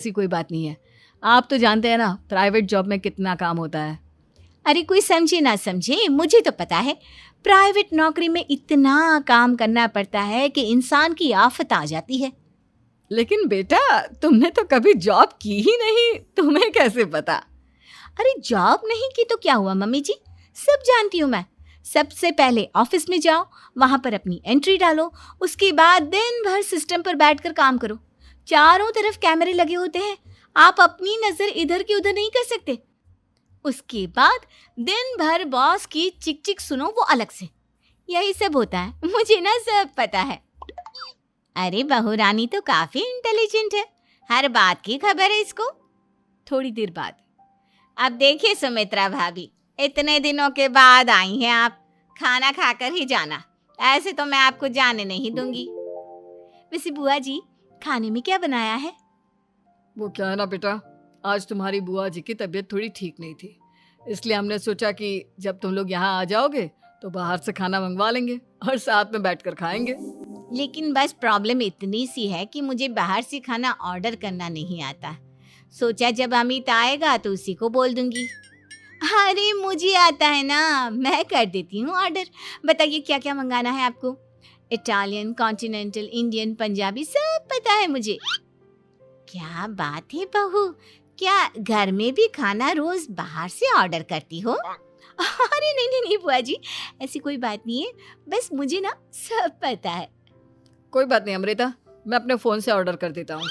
ऐसी कोई बात नहीं है। आप तो जानते हैं ना प्राइवेट जॉब में कितना काम होता है। अरे कोई समझे ना समझे, मुझे तो पता है प्राइवेट नौकरी में इतना काम करना पड़ता है कि इंसान की आफत आ जाती है। लेकिन बेटा तुमने तो कभी जॉब की ही नहीं, तुम्हें कैसे पता? अरे जॉब नहीं की तो क्या हुआ मम्मी जी, सब जानती हूँ मैं। सबसे पहले ऑफिस में जाओ, वहां पर अपनी एंट्री डालो, उसके बाद दिन भर सिस्टम पर बैठकर काम करो। चारों तरफ कैमरे लगे होते हैं, आप अपनी नजर इधर की उधर नहीं कर सकते। उसके बाद दिन भर बॉस की चिक चिक सुनो, वो अलग से। यही सब होता है, मुझे ना सब पता है। अरे बहू रानी तो काफी इंटेलिजेंट है, हर बात की खबर है इसको। थोड़ी देर बाद, अब देखिए सुमित्रा भाभी, इतने दिनों के बाद आई हैं आप, खाना खाकर ही जाना, ऐसे तो मैं आपको जाने नहीं दूंगी। वैसे बुआ जी, खाने में क्या बनाया है? वो क्या है ना बेटा, आज तुम्हारी बुआ जी की तबीयत थोड़ी ठीक नहीं थी, इसलिए हमने सोचा कि जब तुम लोग यहाँ आ जाओगे तो बाहर से खाना मंगवा लेंगे और साथ में बैठकर खाएंगे। लेकिन बस प्रॉब्लम इतनी सी है कि मुझे बाहर से खाना ऑर्डर करना नहीं आता। सोचा जब अमित आएगा तो उसी को बोल दूंगी। अरे मुझे आता है ना, मैं कर देती हूँ ऑर्डर। बताइए क्या क्या मंगाना है आपको? इटालियन, कॉन्टिनेंटल, इंडियन, पंजाबी, सब पता है मुझे। क्या बात है बहू, क्या घर में भी खाना रोज बाहर से ऑर्डर करती हो? अरे नहीं नहीं नहीं बुआ जी, ऐसी कोई बात नहीं है, बस मुझे ना सब पता है। कोई बात नहीं अमृता, मैं अपने फ़ोन से ऑर्डर कर देता हूँ।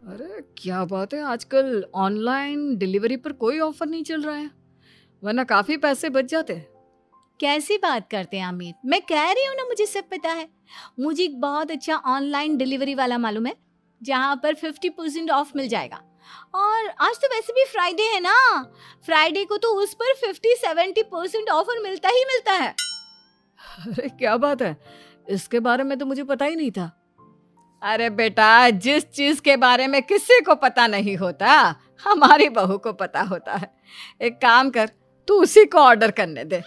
अरे क्या बात है, आजकल ऑनलाइन डिलीवरी पर कोई ऑफर नहीं चल रहा है, वरना काफ़ी पैसे बच जाते। कैसी बात करते हैं अमित, मैं कह रही हूँ ना मुझे सब पता है। मुझे एक बहुत अच्छा ऑनलाइन डिलीवरी वाला मालूम है, जहाँ पर 50% ऑफ मिल जाएगा। और आज तो वैसे भी फ्राइडे है ना, फ्राइडे को तो उस पर 50-70% ऑफर मिलता ही मिलता है। अरे क्या बात है, इसके बारे में तो मुझे पता ही नहीं था। अरे बेटा, जिस चीज के बारे में किसी को पता नहीं होता हमारी बहू को पता होता है। एक काम कर, तू उसी को ऑर्डर करने दे।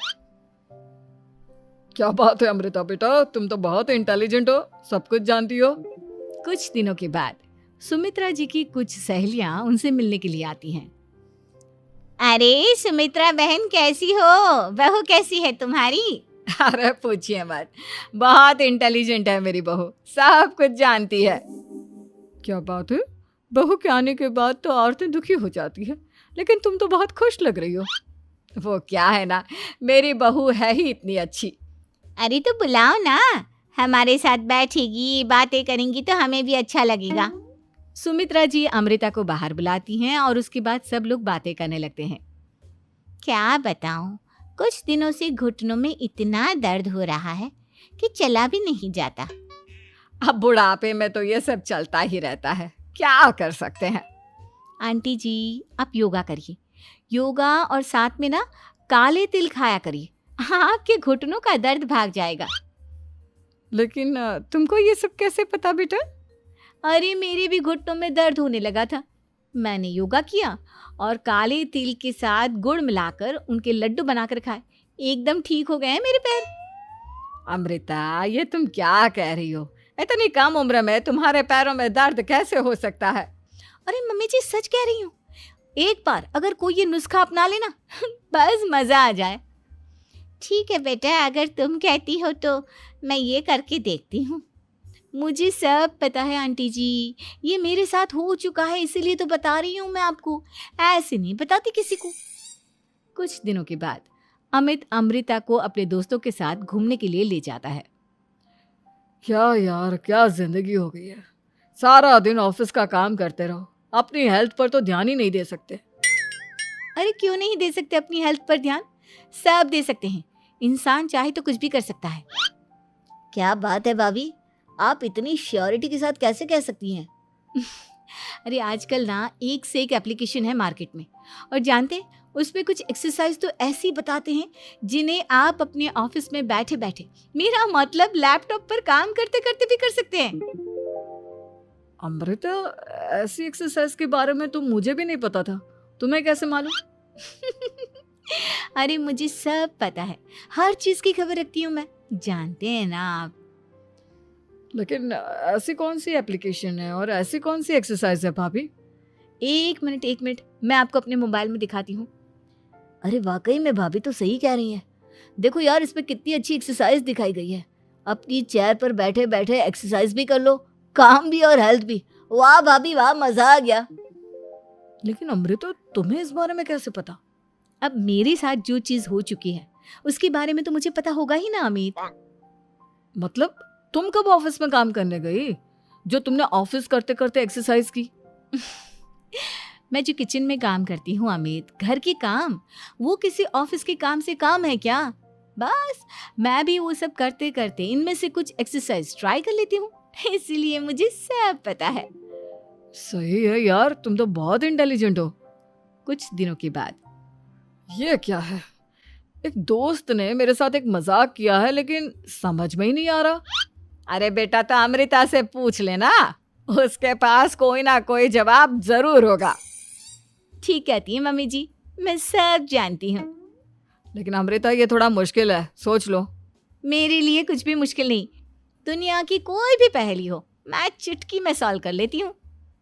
क्या बात है अमृता बेटा, तुम तो बहुत इंटेलिजेंट हो, सब कुछ जानती हो। कुछ दिनों के बाद सुमित्रा जी की कुछ सहेलियां उनसे मिलने के लिए आती हैं। अरे सुमित्रा बहन कैसी हो, बहू कैसी है तुम्हारी? अरे पूछिए मत, बहुत इंटेलिजेंट है मेरी बहू, सब कुछ जानती है। क्या बात है, बहू के आने के बाद तो औरतें दुखी हो जाती है, लेकिन तुम तो बहुत खुश लग रही हो। वो क्या है ना, मेरी बहू है ही इतनी अच्छी। अरे तो बुलाओ ना, हमारे साथ बैठेगी, बातें करेंगी तो हमें भी अच्छा लगेगा। सुमित्रा जी अमृता को बाहर बुलाती हैं और उसके बाद सब लोग बातें करने लगते हैं। क्या बताऊं, कुछ दिनों से घुटनों में इतना दर्द हो रहा है कि चला भी नहीं जाता। अब बुढ़ापे में तो ये सब चलता ही रहता है, क्या कर सकते हैं। आंटी जी आप योगा करिए, योगा और साथ में ना काले तिल खाया करिए, आपके घुटनों का दर्द भाग जाएगा। लेकिन तुमको ये सब कैसे पता बेटा? अरे मेरे भी घुटनों में दर्द होने लगा था, मैंने योगा किया और काले तिल के साथ गुड़ मिलाकर उनके लड्डू बनाकर खाए, एकदम ठीक हो गए हैं मेरे पैर। अमृता ये तुम क्या कह रही हो, इतनी कम उम्र में तुम्हारे पैरों में दर्द कैसे हो सकता है? अरे मम्मी जी सच कह रही हूँ, एक बार अगर कोई ये नुस्खा अपना लेना बस मजा आ जाए। ठीक है बेटा, अगर तुम कहती हो तो मैं ये करके देखती हूँ। मुझे सब पता है आंटी जी, ये मेरे साथ हो चुका है, इसीलिए तो बता रही हूँ मैं आपको, ऐसे नहीं बताती किसी को। कुछ दिनों के बाद अमित अमृता को अपने दोस्तों के साथ घूमने के लिए ले जाता है। क्या यार, क्या जिंदगी हो गई है, सारा दिन ऑफिस का काम करते रहो, अपनी हेल्थ पर तो ध्यान ही नहीं दे सकते। अरे क्यों नहीं दे सकते अपनी हेल्थ पर ध्यान, सब दे सकते हैं, इंसान चाहे तो कुछ भी कर सकता है। क्या बात है भाभी, आप इतनी श्योरिटी के साथ कैसे कह सकती हैं? अरे आजकल ना एक से एक एप्लीकेशन है मार्केट में, और जानते हैं उसमें कुछ एक्सरसाइज तो ऐसी बताते हैं जिन्हें आप अपने ऑफिस में बैठे बैठे, मेरा मतलब लैपटॉप पर काम करते करते भी कर सकते हैं। अमृता, ऐसी एक्सरसाइज के बारे में तो मुझे भी नहीं पता था, तुम्हें कैसे मालूम? अरे मुझे सब पता है, हर चीज की खबर रखती हूँ मैं, जानते हैं ना आप। लेकिन ऐसी कौन सी एप्लीकेशन है और ऐसी कौन सी एक्सरसाइज है भाभी? एक मिनट, मैं आपको अपने मोबाइल में दिखाती हूँ। अरे वाकई में भाभी तो सही कह रही हैं। देखो यार, इस पे कितनी अच्छी एक्सरसाइज दिखाई गई है। अपनी चेयर पर बैठे बैठे एक्सरसाइज भी कर लो, काम भी और हेल्थ भी। वाह भाभी वाह, मजा आ गया। लेकिन अमृता, तुम्हें इस बारे में कैसे पता? अब मेरे साथ जो चीज हो चुकी है उसके बारे में तो मुझे पता होगा ही ना अमित। मतलब तुम कब ऑफिस में काम करने गई जो तुमने ऑफिस करते करते एक्सरसाइज की? मैं जो किचन में काम करती हूँ अमित, घर के काम, वो किसी ऑफिस के काम से काम है क्या? बस मैं भी वो सब करते करते इनमें से कुछ एक्सरसाइज ट्राई कर लेती हूँ, इसीलिए मुझे सब पता है। सही है यार, तुम तो बहुत इंटेलिजेंट हो। कुछ दिनों के बाद, ये क्या है? एक दोस्त ने मेरे साथ एक मजाक किया है लेकिन समझ में ही नहीं आ रहा। अरे बेटा, तो अमृता से पूछ लेना, उसके पास कोई ना कोई जवाब जरूर होगा। ठीक कहती है मम्मी जी, मैं सब जानती हूँ। लेकिन अमृता, ये थोड़ा मुश्किल है, सोच लो। मेरे लिए कुछ भी मुश्किल नहीं। दुनिया की कोई भी पहेली हो, मैं चुटकी में सॉल्व कर लेती हूँ।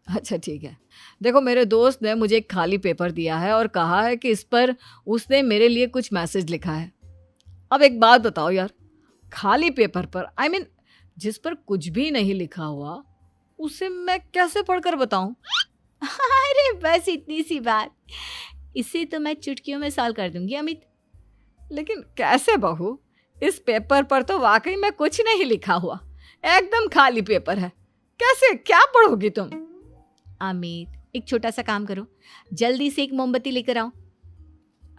अच्छा ठीक है। देखो, मेरे दोस्त ने मुझे एक खाली पेपर दिया है और कहा है कि इस पर उसने मेरे लिए कुछ मैसेज लिखा है। अब एक बात बताओ यार, खाली पेपर पर, आई मीन जिस पर कुछ भी नहीं लिखा हुआ, उसे मैं कैसे पढ़कर बताऊं? अरे बस इतनी सी बात, इसे तो मैं चुटकियों में सॉल्व कर दूंगी अमित। लेकिन कैसे बहू? इस पेपर पर तो वाकई में कुछ नहीं लिखा हुआ, एकदम खाली पेपर है। कैसे, क्या पढ़ोगी तुम? अमित, एक छोटा सा काम करो, जल्दी से एक मोमबत्ती लेकर आओ।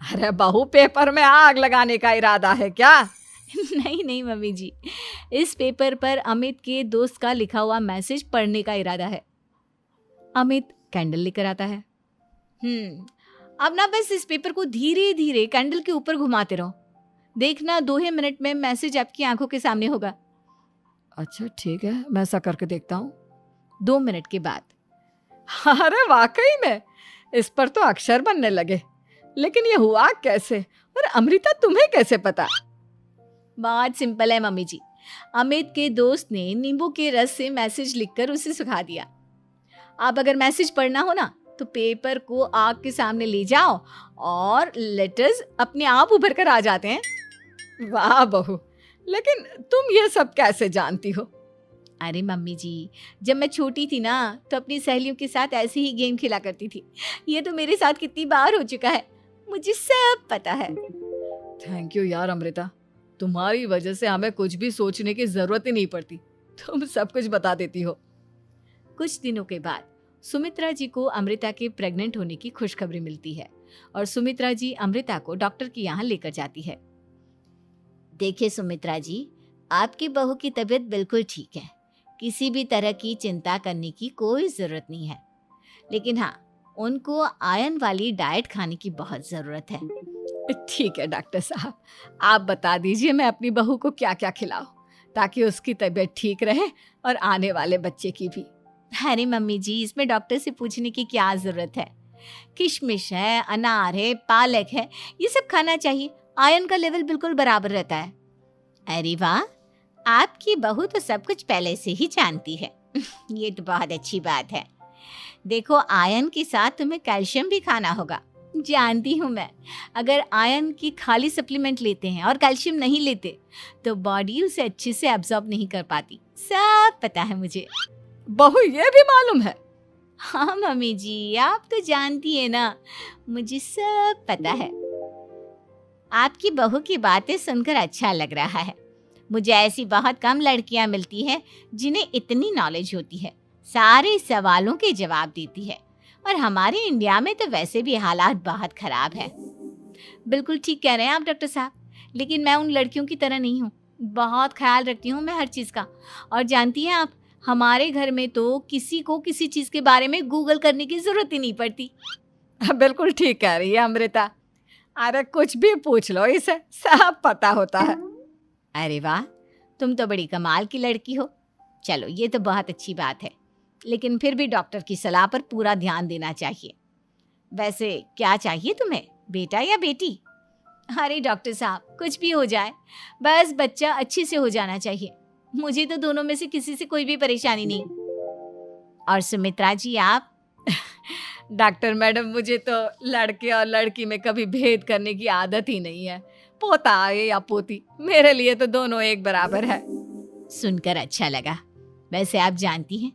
अरे बहू, पेपर में आग लगाने का इरादा है क्या? नहीं मम्मी जी, इस पेपर पर अमित के दोस्त का लिखा हुआ मैसेज पढ़ने का इरादा है। अमित कैंडल लेकर आता है। अब ना बस इस पेपर को धीरे धीरे कैंडल के ऊपर घुमाते रहो, देखना 2 ही मिनट में मैसेज आपकी आंखों के सामने होगा। अच्छा ठीक है, मैं ऐसा करके देखता हूँ। 2 मिनट के बाद, अरे वाकई में इस पर तो अक्षर बनने लगे। लेकिन ये हुआ कैसे? और अमृता, तुम्हें कैसे पता? बहुत सिंपल है मम्मी जी। अमित के दोस्त ने नींबू के रस से मैसेज लिखकर उसे सुखा दिया। अब अगर मैसेज पढ़ना हो ना, तो पेपर को आग के सामने ले जाओ और लेटर्स अपने आप उभर कर आ जाते हैं। वाह बहू, लेकिन तुम ये सब कैसे जानती हो? अरे मम्मी जी, जब मैं छोटी थी ना, तो अपनी सहेलियों के साथ ऐसे ही गेम खेला करती थी। ये तो मेरे साथ कितनी बार हो चुका है, मुझे सब पता है। थैंक यू यार अमृता, तुम्हारी वजह से हमें कुछ भी सोचने की जरूरत ही नहीं पड़ती, तुम सब कुछ बता देती हो। कुछ दिनों के बाद सुमित्रा जी को अमृता के प्रेग्नेंट होने की खुशखबरी मिलती है और सुमित्रा जी अमृता को डॉक्टर के यहाँ लेकर जाती है। देखिए सुमित्रा जी, आपकी बहू की तबीयत बिल्कुल ठीक है, किसी भी तरह की चिंता करने की कोई जरूरत नहीं है। लेकिन हाँ, उनको आयरन वाली डाइट खाने की बहुत जरूरत है। ठीक है डॉक्टर साहब, आप बता दीजिए मैं अपनी बहू को क्या क्या खिलाऊं ताकि उसकी तबीयत ठीक रहे और आने वाले बच्चे की भी। अरे मम्मी जी, इसमें डॉक्टर से पूछने की क्या जरूरत है। किशमिश है, अनार है, पालक है, ये सब खाना चाहिए, आयरन का लेवल बिल्कुल बराबर रहता है। अरे वाह, आपकी बहू तो सब कुछ पहले से ही जानती है। ये तो बहुत अच्छी बात है। देखो, आयरन के साथ तुम्हें कैल्शियम भी खाना होगा। जानती हूँ मैं, अगर आयरन की खाली सप्लीमेंट लेते हैं और कैल्शियम नहीं लेते तो बॉडी उसे अच्छे से एब्जॉर्ब नहीं कर पाती। सब पता है मुझे। बहू, ये भी मालूम है? हाँ मम्मी जी, आप तो जानती है ना, मुझे सब पता है। आपकी बहू की बातें सुनकर अच्छा लग रहा है। मुझे ऐसी बहुत कम लड़कियां मिलती हैं जिन्हें इतनी नॉलेज होती है, सारे सवालों के जवाब देती है। और हमारे इंडिया में तो वैसे भी हालात बहुत खराब है। बिल्कुल ठीक कह रहे हैं आप डॉक्टर साहब, लेकिन मैं उन लड़कियों की तरह नहीं हूँ। बहुत ख्याल रखती हूँ मैं हर चीज़ का। और जानती हैं आप, हमारे घर में तो किसी को किसी चीज़ के बारे में गूगल करने की ज़रूरत ही नहीं पड़ती। बिल्कुल ठीक कह रही है अमृता, अरे कुछ भी पूछ लो, इसे सब पता होता है। अरे वाह, तुम तो बड़ी कमाल की लड़की हो। चलो, ये तो बहुत अच्छी बात है, लेकिन फिर भी डॉक्टर की सलाह पर पूरा ध्यान देना चाहिए। वैसे क्या चाहिए तुम्हें, बेटा या बेटी? अरे डॉक्टर साहब, कुछ भी हो जाए, बस बच्चा अच्छे से हो जाना चाहिए। मुझे तो दोनों में से किसी से कोई भी परेशानी नहीं। और सुमित्रा जी आप? डॉक्टर मैडम, मुझे तो लड़के और लड़की में कभी भेद करने की आदत ही नहीं है। पोता आए या पोती, मेरे लिए तो दोनों एक बराबर है। सुनकर अच्छा लगा। वैसे आप जानती हैं,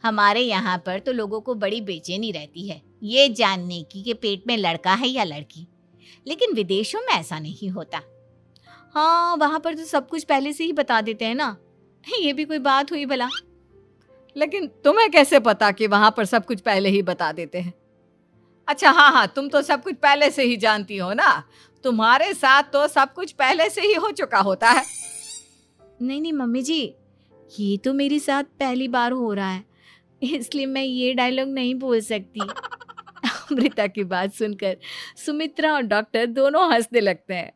हमारे यहाँ पर तो लोगों को बड़ी बेचैनी रहती है ये जानने की कि पेट में लड़का है या लड़की, लेकिन विदेशों में ऐसा नहीं होता। हाँ, वहाँ पर तो सब कुछ पहले से ही बता देते हैं ना। ये भी कोई बात हुई भला? लेकिन तुम्हें कैसे पता कि वहां पर सब कुछ पहले ही बता देते हैं? अच्छा हाँ, तुम तो सब कुछ पहले से ही जानती हो ना। तुम्हारे साथ तो सब कुछ पहले से ही हो चुका होता है। नहीं मम्मी जी, ये तो मेरे साथ पहली बार हो रहा है, इसलिए मैं ये डायलॉग नहीं बोल सकती। अमृता की बात सुनकर सुमित्रा और डॉक्टर दोनों हंसने लगते हैं।